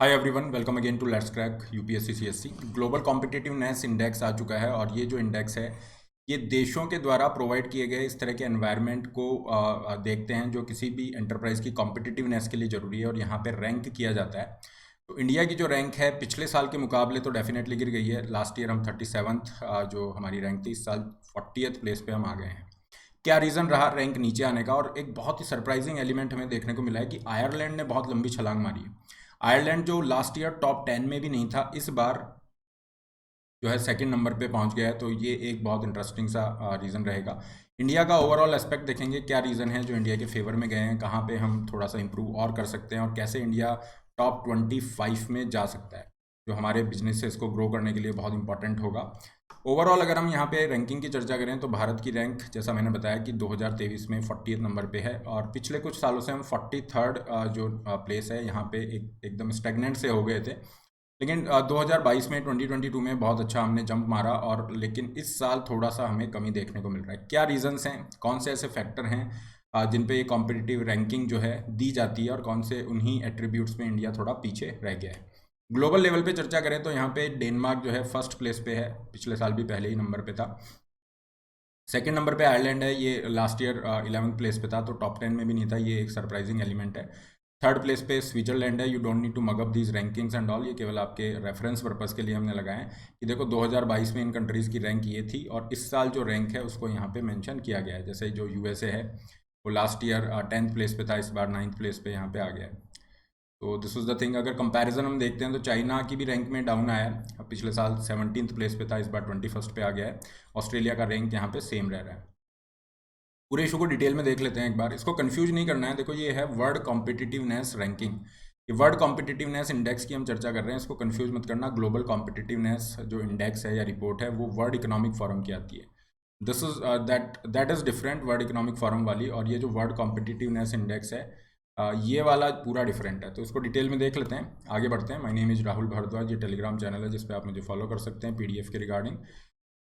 Hi everyone, welcome again to let's crack UPSC CSC. Global competitiveness index आ चुका है और ये जो इंडेक्स है ये देशों के द्वारा प्रोवाइड किए गए इस तरह के एनवायरनमेंट को देखते हैं जो किसी भी एंटरप्राइज की कॉम्पिटिटिवनेस के लिए ज़रूरी है और यहाँ पे रैंक किया जाता है। तो इंडिया की जो रैंक है पिछले साल के मुकाबले तो डेफिनेटली गिर गई है। लास्ट ईयर हम 37th जो हमारी रैंक थी, इस साल 40th प्लेस पे हम आ गए हैं। क्या रीज़न रहा रैंक नीचे आने का? और एक बहुत ही सरप्राइजिंग एलिमेंट हमें देखने को मिला है कि आयरलैंड ने बहुत लंबी छलांग मारी है। आयरलैंड जो लास्ट ईयर टॉप 10 में भी नहीं था, इस बार जो है सेकंड नंबर पे पहुंच गया है। तो ये एक बहुत इंटरेस्टिंग सा रीज़न रहेगा। इंडिया का ओवरऑल एस्पेक्ट देखेंगे, क्या रीज़न है जो इंडिया के फेवर में गए हैं, कहाँ पे हम थोड़ा सा इंप्रूव और कर सकते हैं और कैसे इंडिया टॉप 25 में जा सकता है, जो हमारे बिजनेसेस को ग्रो करने के लिए बहुत इंपॉर्टेंट होगा। ओवरऑल अगर हम यहाँ पे रैंकिंग की चर्चा करें तो भारत की रैंक, जैसा मैंने बताया कि 2023 में 40th नंबर पे है और पिछले कुछ सालों से हम 43rd जो प्लेस है यहाँ पे एकदम स्टेगनेंट से हो गए थे। लेकिन 2022 में 2022 में बहुत अच्छा हमने जंप मारा, और लेकिन इस साल थोड़ा सा हमें कमी देखने को मिल रहा है। क्या रीजंस हैं, कौन से ऐसे फैक्टर हैं जिन पे ये कॉम्पिटिटिव रैंकिंग जो है दी जाती है और कौन से उन्हीं एट्रीब्यूट्स में इंडिया थोड़ा पीछे रह गया है। ग्लोबल लेवल पे चर्चा करें तो यहाँ पे डेनमार्क जो है फर्स्ट प्लेस पे है, पिछले साल भी पहले ही नंबर पे था। सेकेंड नंबर पे आयरलैंड है, ये लास्ट ईयर 11th प्लेस पे था तो टॉप 10 में भी नहीं था, ये एक सरप्राइजिंग एलिमेंट है। थर्ड प्लेस पे स्विट्जरलैंड है। You don't need to mug up these rankings and all, ये केवल आपके रेफरेंस पर्पस के लिए हमने लगाए हैं कि देखो 2022 में इन कंट्रीज़ की रैंक ये थी और इस साल जो रैंक है उसको यहाँ पे मेंशन किया गया है। जैसे जो यूएसए है वो लास्ट ईयर 10th प्लेस पे था, इस बार 9th प्लेस पे यहाँ पे आ गया है। तो दिस इज़ द थिंग। अगर कंपैरिजन हम देखते हैं तो चाइना की भी रैंक में डाउन आया है, अब पिछले साल 17th प्लेस पे था, इस बार 21st पे आ गया है। ऑस्ट्रेलिया का रैंक यहाँ पे सेम रह रहा है। पूरे इशू को डिटेल में देख लेते हैं एक बार, इसको कंफ्यूज नहीं करना है। देखो ये है वर्ल्ड कॉम्पिटिटिवनेस रैंकिंग, ये वर्ल्ड कॉम्पिटिटिवनेस इंडेक्स की हम चर्चा कर रहे हैं, इसको कंफ्यूज मत करना। ग्लोबल कॉम्पिटिटिवनेस जो इंडेक्स है या रिपोर्ट है वो वर्ल्ड इकोनॉमिक फोरम की आती है। This is that is different world economic forum वाली, और ये जो वर्ल्ड कॉम्पिटिटिवनेस इंडेक्स है ये वाला पूरा डिफरेंट है। तो इसको डिटेल में देख लेते हैं, आगे बढ़ते हैं। My name is Rahul Bhardwaj, ये टेलीग्राम चैनल है जिस पे आप मुझे फॉलो कर सकते हैं पीडीएफ के रिगार्डिंग।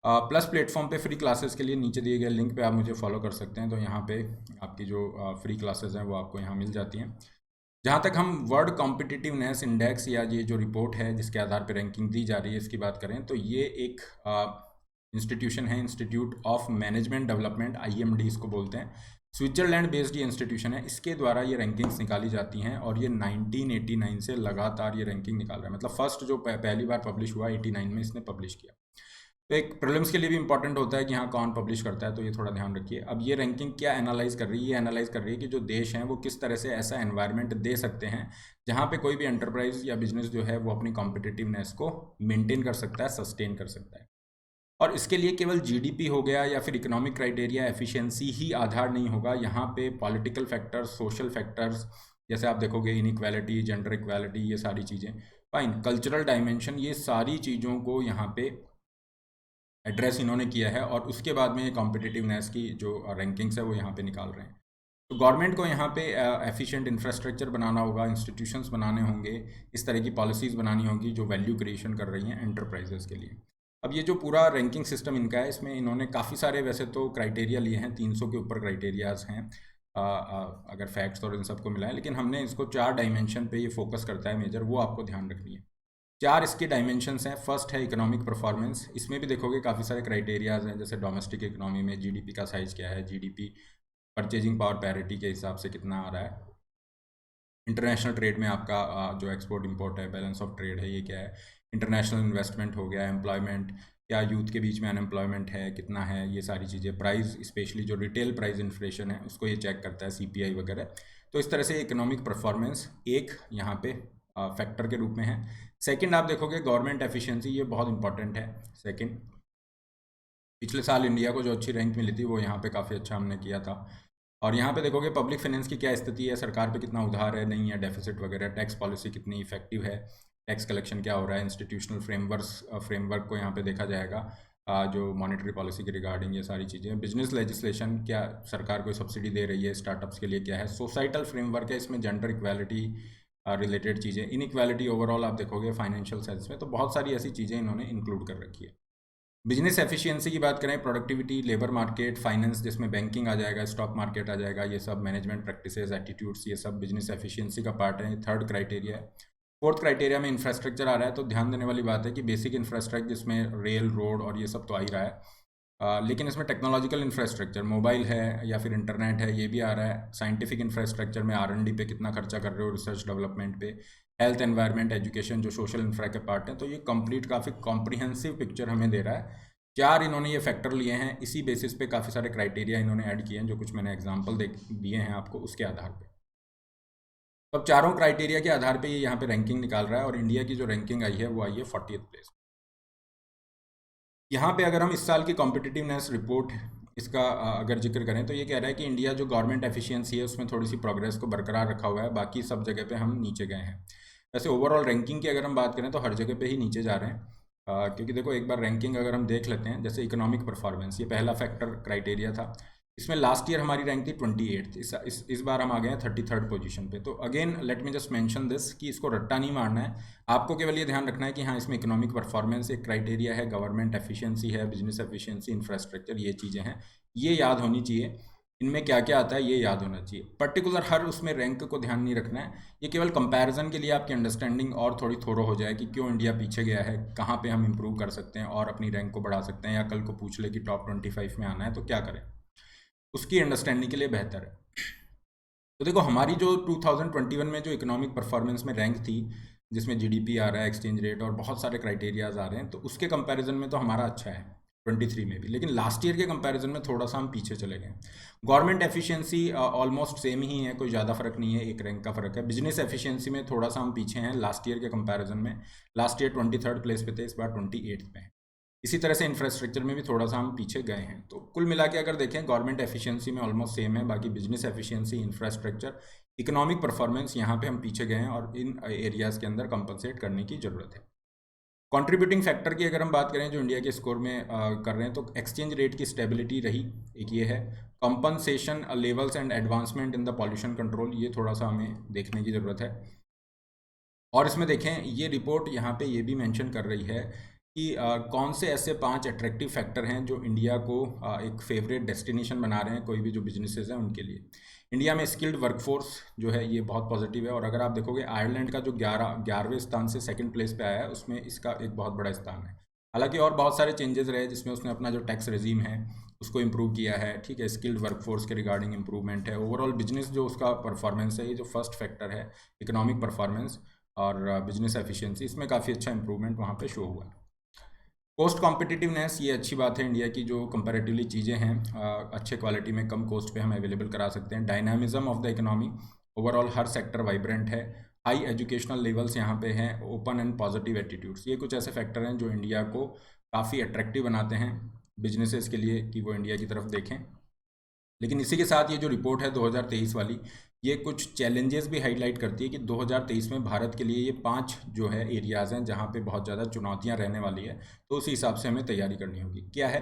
प्लस प्लेटफॉर्म पे फ्री क्लासेस के लिए नीचे दिए गए लिंक पे आप मुझे फॉलो कर सकते हैं। तो यहाँ पे आपकी जो फ्री क्लासेस हैं वो आपको यहाँ मिल जाती हैं। जहाँ तक हम वर्ल्ड कॉम्पिटिटिवनेस इंडेक्स या ये जो रिपोर्ट है जिसके आधार पर रैंकिंग दी जा रही है इसकी बात करें तो ये एक इंस्टीट्यूशन है, institute of management development, IMD इसको बोलते हैं। स्विट्जरलैंड बेस्ड ये इंस्टीट्यूशन है, इसके द्वारा ये रैंकिंग्स निकाली जाती हैं और ये 1989 से लगातार ये रैंकिंग निकाल रहा है। मतलब फर्स्ट जो पहली बार पब्लिश हुआ 89 में इसने पब्लिश किया। तो एक प्रीलिम्स के लिए भी इंपॉर्टेंट होता है कि हाँ कौन पब्लिश करता है, तो ये थोड़ा ध्यान रखिए। अब ये रैंकिंग क्या एनालाइज कर रही है? ये एनालाइज कर रही है कि जो देश हैं वो किस तरह से ऐसा एनवायरनमेंट दे सकते हैं जहाँ पे कोई भी एंटरप्राइज या बिजनेस जो है वो अपनी कॉम्पिटिटिवनेस को मेंटेन कर सकता है, सस्टेन कर सकता है। और इसके लिए केवल जीडीपी हो गया या फिर इकोनॉमिक क्राइटेरिया एफिशिएंसी ही आधार नहीं होगा, यहाँ पे पॉलिटिकल फैक्टर्स, सोशल फैक्टर्स, जैसे आप देखोगे इनइक्वालिटी, जेंडर इक्वालिटी, ये सारी चीज़ें, फाइन, कल्चरल डायमेंशन, ये सारी चीज़ों को यहाँ पे एड्रेस इन्होंने किया है और उसके बाद में ये कॉम्पिटिटिवनेस की जो रैंकिंग्स है वो यहाँ पे निकाल रहे हैं। तो गवर्नमेंट को यहाँ पे एफिशिएंट इंफ्रास्ट्रक्चर बनाना होगा, इंस्टीट्यूशंस बनाने होंगे, इस तरह की पॉलिसीज़ बनानी होगी जो वैल्यू क्रिएशन कर रही हैं एंटरप्राइजेस के लिए। अब ये जो पूरा रैंकिंग सिस्टम इनका है, इसमें इन्होंने काफ़ी सारे वैसे तो क्राइटेरिया लिए हैं, 300 के ऊपर क्राइटेरियाज हैं अगर फैक्ट्स और इन सबको मिलाएं, लेकिन हमने इसको 4 डायमेंशन पे ये फोकस करता है मेजर, वो आपको ध्यान रखनी है। 4 इसके डायमेंशंस हैं। फर्स्ट है इकोनॉमिक परफॉर्मेंस, इसमें भी देखोगे काफ़ी सारे क्राइटेरियाज हैं, जैसे डोमेस्टिक इकोनॉमी में जीडीपी का साइज़ क्या है, जीडीपी परचेजिंग पावर पैरिटी के हिसाब से कितना आ रहा है, इंटरनेशनल ट्रेड में आपका जो एक्सपोर्ट इंपोर्ट है, बैलेंस ऑफ ट्रेड है, ये क्या है, इंटरनेशनल इन्वेस्टमेंट हो गया, एम्प्लॉयमेंट, क्या यूथ के बीच में अनएम्प्लॉयमेंट है कितना है, ये सारी चीज़ें, प्राइस, स्पेशली जो रिटेल प्राइस इन्फ्लेशन है उसको ये चेक करता है, सीपीआई वगैरह। तो इस तरह से इकोनॉमिक परफॉर्मेंस एक यहाँ पे फैक्टर के रूप में है। सेकंड आप देखोगे गवर्नमेंट एफिशिएंसी, ये बहुत इंपॉर्टेंट है। सेकंड, पिछले साल इंडिया को जो अच्छी रैंक मिली थी वो यहाँ पे काफ़ी अच्छा हमने किया था। और यहाँ पे देखोगे पब्लिक फाइनेंस की क्या स्थिति है, सरकार पे कितना उधार है, नहीं है, डेफिसिट वगैरह, टैक्स पॉलिसी कितनी इफेक्टिव है, टैक्स कलेक्शन क्या हो रहा है, इंस्टीट्यूशनल फ्रेमवर्क को यहाँ पे देखा जाएगा, जो मॉनेटरी पॉलिसी के रिगार्डिंग, ये सारी चीज़ें, बिजनेस लेजिस्लेशन, क्या सरकार कोई सब्सिडी दे रही है स्टार्टअप्स के लिए, क्या है, सोसाइटल फ्रेमवर्क है, इसमें जेंडर इक्वालिटी रिलेटेड चीज़ें, इनइक्वालिटी ओवरऑल आप देखोगे फाइनेंशियल सेंस में, तो बहुत सारी ऐसी चीज़ें इन्होंने इंक्लूड कर रखी है। बिजनेस एफिशिएंसी की बात करें, प्रोडक्टिविटी, लेबर मार्केट, फाइनेंस जिसमें बैंकिंग आ जाएगा, स्टॉक मार्केट आ जाएगा, ये सब मैनेजमेंट प्रैक्टिसेस, एटीट्यूड्स, ये सब बिजनेस एफिशिएंसी का पार्ट है, थर्ड क्राइटेरिया है। फोर्थ क्राइटेरिया में इंफ्रास्ट्रक्चर आ रहा है, तो ध्यान देने वाली बात है कि बेसिक इंफ्रास्ट्रक्चर जिसमें रेल, रोड और ये सब तो आ ही रहा है, लेकिन इसमें टेक्नोलॉजिकल इंफ्रास्ट्रक्चर, मोबाइल है या फिर इंटरनेट है, ये भी आ रहा है। साइंटिफिक इंफ्रास्ट्रक्चर में R&D पे कितना खर्चा कर रहे हो, रिसर्च डेवलपमेंट पे, हेल्थ, एनवायरनमेंट, एजुकेशन जो सोशल इंफ्रा के पार्ट हैं, तो ये कंप्लीट काफ़ी कॉम्प्रिहेंसिव पिक्चर हमें दे रहा है। चार इन्होंने ये फैक्टर लिए हैं, इसी बेसिस पे काफ़ी सारे क्राइटेरिया इन्होंने ऐड किए हैं, जो कुछ मैंने एग्जाम्पल दिए हैं आपको उसके आधार पर। तो अब चारों क्राइटेरिया के आधार पे ये यहाँ पे रैंकिंग निकाल रहा है, और इंडिया की जो रैंकिंग आई है वो आई है 40th प्लेस। यहाँ पे अगर हम इस साल की कॉम्पिटिटिवनेस रिपोर्ट इसका अगर जिक्र करें, तो ये कह रहा है कि इंडिया जो गवर्नमेंट एफिशिएंसी है उसमें थोड़ी सी प्रोग्रेस को बरकरार रखा हुआ है, बाकी सब जगह पे हम नीचे गए हैं। वैसे ओवरऑल रैंकिंग की अगर हम बात करें तो हर जगह पे ही नीचे जा रहे हैं, क्योंकि देखो एक बार रैंकिंग अगर हम देख लेते हैं, जैसे इकोनॉमिक परफॉर्मेंस, ये पहला फैक्टर क्राइटेरिया था, इसमें लास्ट ईयर हमारी रैंक थी 28th, इस बार हम आ गए हैं 33rd पोजीशन पे। तो again let me just mention this कि इसको रट्टा नहीं मारना है, आपको केवल ये ध्यान रखना है कि हाँ इसमें इकोनॉमिक परफॉर्मेंस एक क्राइटेरिया है, गवर्नमेंट एफिशिएंसी है, बिजनेस एफिशिएंसी, इंफ्रास्ट्रक्चर, ये चीज़ें हैं, ये याद होनी चाहिए। इनमें क्या क्या आता है ये याद होना चाहिए, पर्टिकुलर हर उसमें रैंक को ध्यान नहीं रखना है, ये केवल कंपैरिजन के लिए आपकी अंडरस्टैंडिंग और थोड़ी थोरो हो जाए कि क्यों इंडिया पीछे गया है, कहाँ पे हम इंप्रूव कर सकते हैं और अपनी रैंक को बढ़ा सकते हैं, या कल को पूछ ले कि टॉप 25 में आना है तो क्या करें, उसकी अंडरस्टैंडिंग के लिए बेहतर है। तो देखो हमारी जो 2021 में जो इकोनॉमिक परफॉर्मेंस में रैंक थी, जिसमें जीडीपी आ रहा है, एक्सचेंज रेट और बहुत सारे क्राइटेरियाज आ रहे हैं, तो उसके कंपैरिजन में तो हमारा अच्छा है 23 में भी, लेकिन लास्ट ईयर के कंपैरिजन में थोड़ा सा हम पीछे चले गए। गवर्नमेंट एफिशिएंसी ऑलमोस्ट सेम ही है, कोई ज़्यादा फर्क नहीं है, एक रैंक का फर्क है। बिजनेस एफिशिएंसी में थोड़ा सा हम पीछे हैं लास्ट ईयर के कंपैरिजन में, लास्ट ईयर 23rd प्लेस पे थे, इस बार 28th पे हैं। इसी तरह से इंफ्रास्ट्रक्चर में भी थोड़ा सा हम पीछे गए हैं। तो कुल मिला के अगर देखें, गवर्नमेंट एफिशिएंसी में ऑलमोस्ट सेम है, बाकी business efficiency, infrastructure, economic performance, यहाँ पे हम पीछे गए हैं और इन एरियाज़ के अंदर कंपनसेट करने की ज़रूरत है। कंट्रीब्यूटिंग फैक्टर की अगर हम बात करें जो इंडिया के स्कोर में कर रहे हैं, तो एक्सचेंज रेट की स्टेबिलिटी रही, एक ये है। Compensation levels and advancement in the pollution control, ये थोड़ा सा हमें देखने की ज़रूरत है। और इसमें देखें ये रिपोर्ट यहाँ पे ये भी मेंशन कर रही है कि कौन से ऐसे 5 अट्रैक्टिव फैक्टर हैं जो इंडिया को एक फेवरेट डेस्टिनेशन बना रहे हैं कोई भी जो बिजनेसेस हैं उनके लिए। इंडिया में स्किल्ड वर्कफोर्स जो है ये बहुत पॉजिटिव है, और अगर आप देखोगे आयरलैंड का जो 11वें स्थान से सेकंड प्लेस पे आया है, उसमें इसका एक बहुत बड़ा स्थान है। हालांकि और बहुत सारे चेंजेस रहे जिसमें उसने अपना जो टैक्स रेजीम है उसको इम्प्रूव किया है, ठीक है, स्किल्ड वर्कफोर्स के रिगार्डिंग इंप्रूवमेंट है, ओवरऑल बिजनेस जो उसका परफॉर्मेंस है, ये जो फर्स्ट फैक्टर है इकोनॉमिक परफॉर्मेंस और बिजनेस एफिशिएंसी, इसमें काफ़ी अच्छा इंप्रूवमेंट वहाँ पे शो हुआ है। कॉस्ट कॉम्पिटिटिवनेस, ये अच्छी बात है, इंडिया की जो कंपैरेटिवली चीज़ें हैं अच्छे क्वालिटी में कम कॉस्ट पे हम अवेलेबल करा सकते हैं। Dynamism of the economy, overall her sector vibrant है। हाई एजुकेशनल लेवल्स यहाँ पे हैं, ओपन एंड पॉजिटिव एटीट्यूड्स, ये कुछ ऐसे फैक्टर हैं जो इंडिया को काफ़ी अट्रैक्टिव बनाते हैं बिजनेसेस के लिए कि वो इंडिया की तरफ देखें। लेकिन इसी के साथ ये जो रिपोर्ट है 2023 वाली, ये कुछ चैलेंजेस भी हाईलाइट करती है कि 2023 में भारत के लिए ये 5 जो है एरियाज़ हैं जहाँ पे बहुत ज़्यादा चुनौतियाँ रहने वाली है, तो उसी हिसाब से हमें तैयारी करनी होगी। क्या है,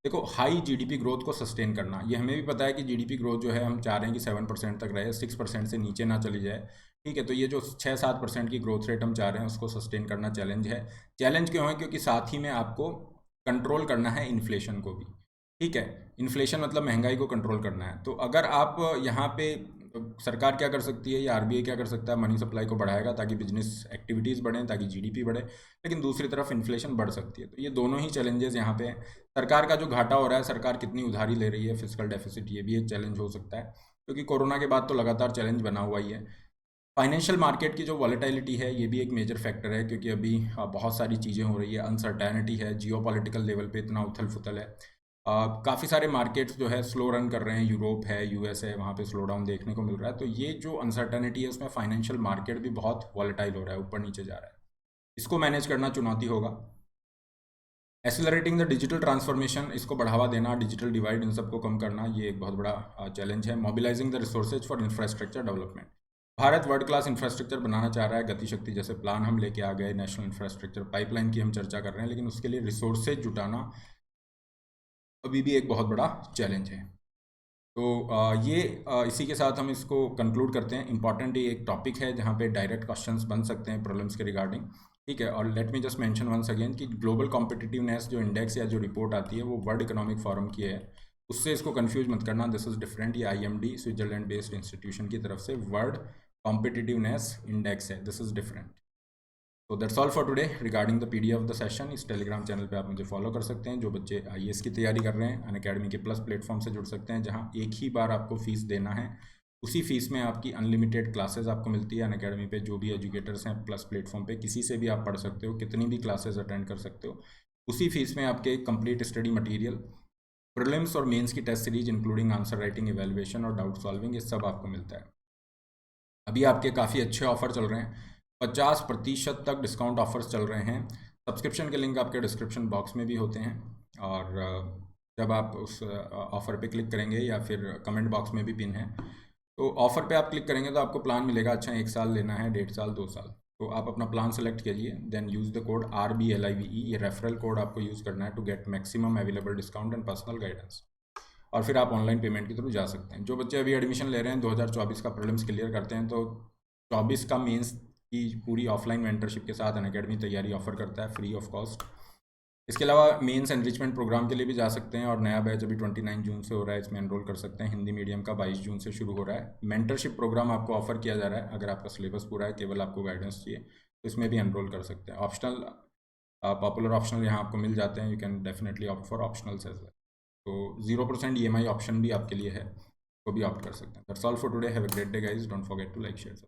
देखो हाई जीडीपी ग्रोथ को सस्टेन करना, ये हमें भी पता है कि जीडीपी ग्रोथ जो है हम चाह रहे हैं कि 7% तक रहे, 6% से नीचे ना चली जाए, ठीक है। तो ये जो 6-7% की ग्रोथ रेट हम चाह रहे हैं उसको सस्टेन करना चैलेंज है। चैलेंज क्यों है, क्योंकि साथ ही में आपको कंट्रोल करना है इन्फ्लेशन को भी, ठीक है। इन्फ्लेशन मतलब महंगाई को कंट्रोल करना है। तो अगर आप यहाँ पे सरकार क्या कर सकती है या आरबीआई क्या कर सकता है, मनी सप्लाई को बढ़ाएगा ताकि बिजनेस एक्टिविटीज़ बढ़ें, ताकि जीडीपी बढ़े, लेकिन दूसरी तरफ इन्फ्लेशन बढ़ सकती है। तो ये दोनों ही चैलेंजेस यहाँ पे हैं। सरकार का जो घाटा हो रहा है, सरकार कितनी उधारी ले रही है, फिजिकल डेफिसिट, ये भी एक चैलेंज हो सकता है, क्योंकि कोरोना के बाद तो लगातार चैलेंज बना हुआ ही है। फाइनेंशियल मार्केट की जो वॉलेटिलिटी है ये भी एक मेजर फैक्टर है, क्योंकि अभी बहुत सारी चीज़ें हो रही है, अनसर्टेनिटी है, जियोपॉलिटिकल लेवल पे इतना उथल फुथल है। काफ़ी सारे मार्केट्स जो है स्लो रन कर रहे हैं, यूरोप है, यूएस है, वहाँ पे स्लो डाउन देखने को मिल रहा है। तो ये जो अनसर्टेनिटी है उसमें फाइनेंशियल मार्केट भी बहुत वॉलेटाइल हो रहा है, ऊपर नीचे जा रहा है, इसको मैनेज करना चुनौती होगा। एसिलरेटिंग द डिजिटल ट्रांसफॉर्मेशन, इसको बढ़ावा देना, डिजिटल डिवाइड इन सबको कम करना, ये एक बहुत बड़ा चैलेंज है। Mobilising the resources for infrastructure development, Bharat world class infrastructure बनाना चाह रहा है, गति शक्ति जैसे प्लान हम लेके आ गए, नेशनल इंफ्रास्ट्रक्चर पाइपलाइन की हम चर्चा कर रहे हैं, लेकिन उसके लिए रिसोर्सेज जुटाना अभी भी एक बहुत बड़ा चैलेंज है। तो ये इसी के साथ हम इसको कंक्लूड करते हैं। इंपॉर्टेंट ये एक टॉपिक है जहाँ पे डायरेक्ट क्वेश्चंस बन सकते हैं प्रॉब्लम्स के रिगार्डिंग, ठीक है। और let me just mention once again कि ग्लोबल कॉम्पिटिटिवनेस जो इंडेक्स या जो रिपोर्ट आती है वो वर्ल्ड इकोनॉमिक फोरम की है, उससे इसको कंफ्यूज मत करना, दिस इज डिफरेंट। ये IMD स्विट्जरलैंड बेस्ड इंस्टीट्यूशन की तरफ से वर्ल्ड कॉम्पिटिटिवनेस इंडेक्स है, दिस इज डिफरेंट। तो that's all for today regarding the PDF of the session. इस टेलीग्राम चैनल पे आप मुझे फॉलो कर सकते हैं। जो बच्चे आईएएस की तैयारी कर रहे हैं अनअकैडमी के प्लस प्लेटफॉर्म से जुड़ सकते हैं, जहां एक ही बार आपको फीस देना है। उसी फीस में आपकी अनलिमिटेड क्लासेस आपको मिलती है। अनअकैडमी पे जो भी एजुकेटर्स हैं प्लस प्लेटफॉर्म पे किसी से भी आप पढ़ सकते हो, कितनी भी क्लासेस अटेंड कर सकते हो। उसी फीस में आपके कंप्लीट स्टडी मटेरियल, प्रीलिम्स और मेंस की test series including answer writing, evaluation और डाउट सॉल्विंग, ये सब आपको मिलता है। अभी आपके काफ़ी अच्छे ऑफर चल रहे हैं, 50% तक डिस्काउंट ऑफर्स चल रहे हैं। सब्सक्रिप्शन के लिंक आपके डिस्क्रिप्शन बॉक्स में भी होते हैं, और जब आप उस ऑफ़र पे क्लिक करेंगे या फिर कमेंट बॉक्स में भी पिन है, तो ऑफ़र पे आप क्लिक करेंगे तो आपको प्लान मिलेगा। अच्छा, 1 साल लेना है, 1.5 साल, 2 साल, तो आप अपना प्लान सेलेक्ट कीजिए, then use the code RBLIVE। ये रेफरल कोड आपको यूज़ करना है to get maximum available discount and personal guidance, और फिर आप ऑनलाइन पेमेंट के थ्रू जा सकते हैं। जो बच्चे अभी एडमिशन ले रहे हैं 2024 का प्रीलिम्स क्लियर करते हैं, तो 24 का मेंस की पूरी ऑफलाइन मेंटरशिप के साथ अनअकैडमी तैयारी ऑफर करता है फ्री ऑफ कॉस्ट। इसके अलावा मेंस एनरिचमेंट प्रोग्राम के लिए भी जा सकते हैं, और नया बैच अभी 29 जून से हो रहा है, इसमें एनरोल कर सकते हैं। हिंदी मीडियम का 22 जून से शुरू हो रहा है। मेंटरशिप प्रोग्राम आपको ऑफर किया जा रहा है, अगर आपका सिलेबस पूरा है, केवल आपको गाइडेंस चाहिए, तो इसमें भी एनरोल कर सकते हैं। ऑप्शनल, पॉपुलर ऑप्शनल यहाँ आपको मिल जाते हैं, you can definitely opt for optionals as well. तो 0% EMI ऑप्शन भी आपके लिए है, वो भी ऑप्ट कर सकते हैं। That's all for today, have a great day guys, don't forget to like share.